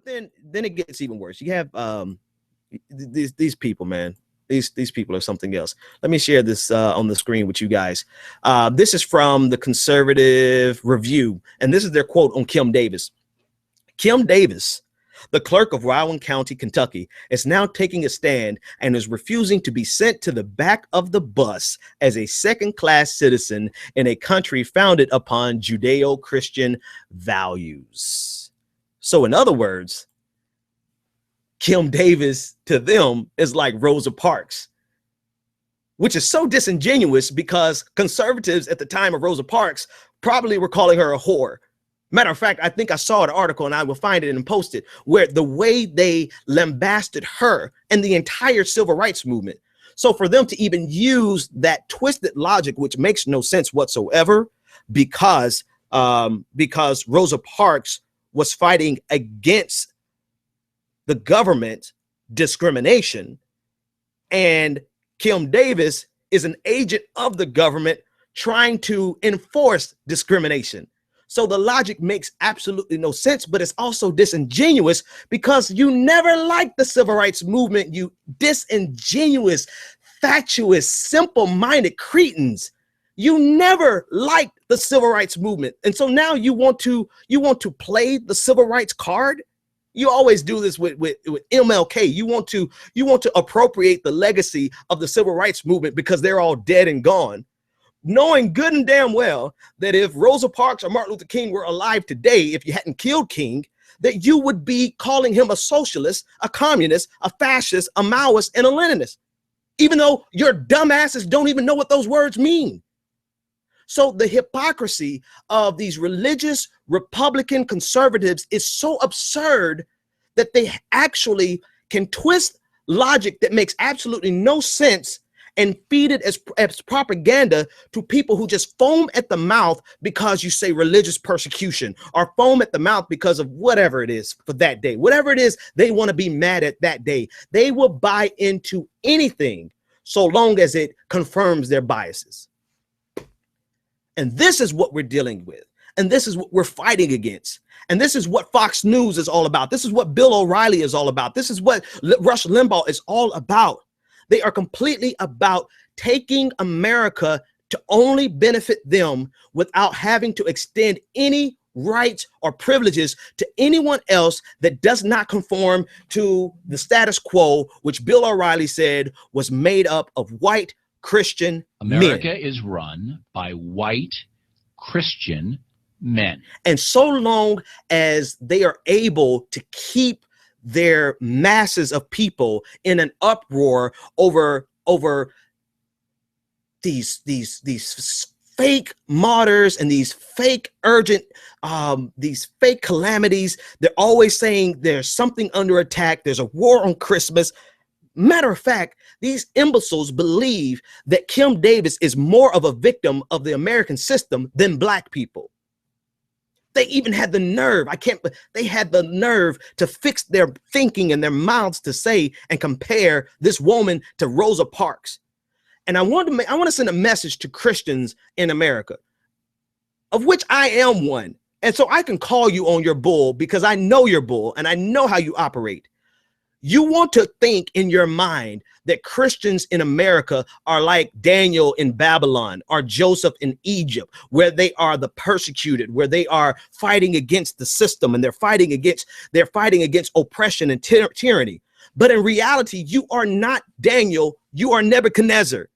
But then it gets even worse. You have these people, man. These people are something else. Let me share this on the screen with you guys. This is from the Conservative Review, and this is their quote on Kim Davis. Kim Davis, the clerk of Rowan County, Kentucky, is now taking a stand and is refusing to be sent to the back of the bus as a second-class citizen in a country founded upon Judeo-Christian values. So in other words, Kim Davis to them is like Rosa Parks, which is so disingenuous because conservatives at the time of Rosa Parks probably were calling her a whore. Matter of fact, I think I saw an article, and I will find it and post it, where the way they lambasted her and the entire civil rights movement. So for them to even use that twisted logic, which makes no sense whatsoever, because Rosa Parks was fighting against the government discrimination, and Kim Davis is an agent of the government trying to enforce discrimination. So the logic makes absolutely no sense, but it's also disingenuous because you never liked the civil rights movement, you disingenuous, fatuous, simple-minded cretins. You never liked the civil rights movement. And so now you want to play the civil rights card. You always do this with MLK. You want to appropriate the legacy of the civil rights movement because they're all dead and gone, knowing good and damn well that if Rosa Parks or Martin Luther King were alive today, if you hadn't killed King, that you would be calling him a socialist, a communist, a fascist, a Maoist, and a Leninist, even though your dumbasses don't even know what those words mean. So the hypocrisy of these religious Republican conservatives is so absurd that they actually can twist logic that makes absolutely no sense and feed it as propaganda to people who just foam at the mouth because you say religious persecution, or foam at the mouth because of whatever it is for that day. Whatever it is they want to be mad at that day, they will buy into anything so long as it confirms their biases. And this is what we're dealing with. And this is what we're fighting against. And this is what Fox News is all about. This is what Bill O'Reilly is all about. This is what Rush Limbaugh is all about. They are completely about taking America to only benefit them without having to extend any rights or privileges to anyone else that does not conform to the status quo, which Bill O'Reilly said was made up of white Christian America men. is run by white Christian men. And so long as they are able to keep their masses of people in an uproar over these fake martyrs and these fake urgent these fake calamities, they're always saying there's something under attack, there's a war on Christmas. Matter of fact, these imbeciles believe that Kim Davis is more of a victim of the American system than black people. They even had the nerve, they had the nerve to fix their thinking and their mouths to say and compare this woman to Rosa Parks. And I want to send a message to Christians in America, of which I am one. And so I can call you on your bull because I know your bull and I know how you operate. You want to think in your mind that Christians in America are like Daniel in Babylon or Joseph in Egypt, where they are the persecuted, where they are fighting against the system and they're fighting against oppression and tyranny. But in reality, you are not Daniel, you are Nebuchadnezzar.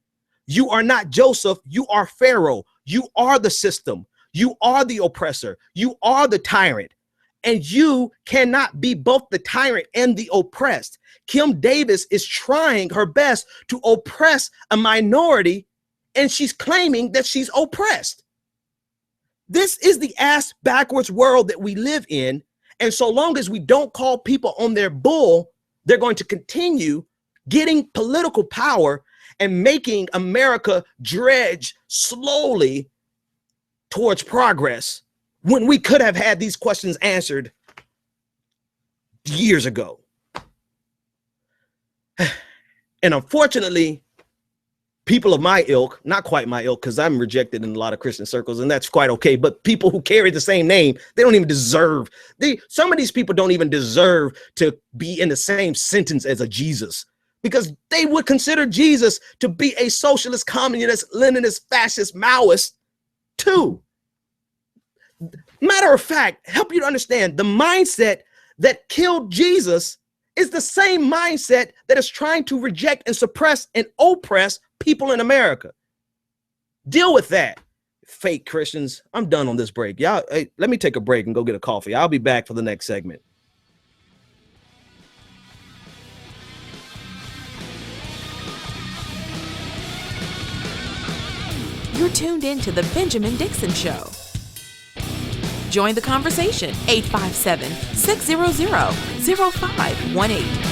You are not Joseph, you are Pharaoh. You are the system. You are the oppressor. You are the tyrant. And you cannot be both the tyrant and the oppressed. Kim Davis is trying her best to oppress a minority, and she's claiming that she's oppressed. This is the ass backwards world that we live in. And so long as we don't call people on their bull, they're going to continue getting political power and making America dredge slowly towards progress, when we could have had these questions answered years ago. And unfortunately, people of my ilk, not quite my ilk, because I'm rejected in a lot of Christian circles, and that's quite okay. But people who carry the same name, they don't even deserve. Some of these people don't even deserve to be in the same sentence as a Jesus, because they would consider Jesus to be a socialist, communist, Leninist, fascist, Maoist too. Matter of fact, help you to understand, the mindset that killed Jesus is the same mindset that is trying to reject and suppress and oppress people in America. Deal with that, fake Christians. I'm done on this break. Y'all, hey, let me take a break and go get a coffee. I'll be back for the next segment. You're tuned in to The Benjamin Dixon Show. Join the conversation, 857-600-0518.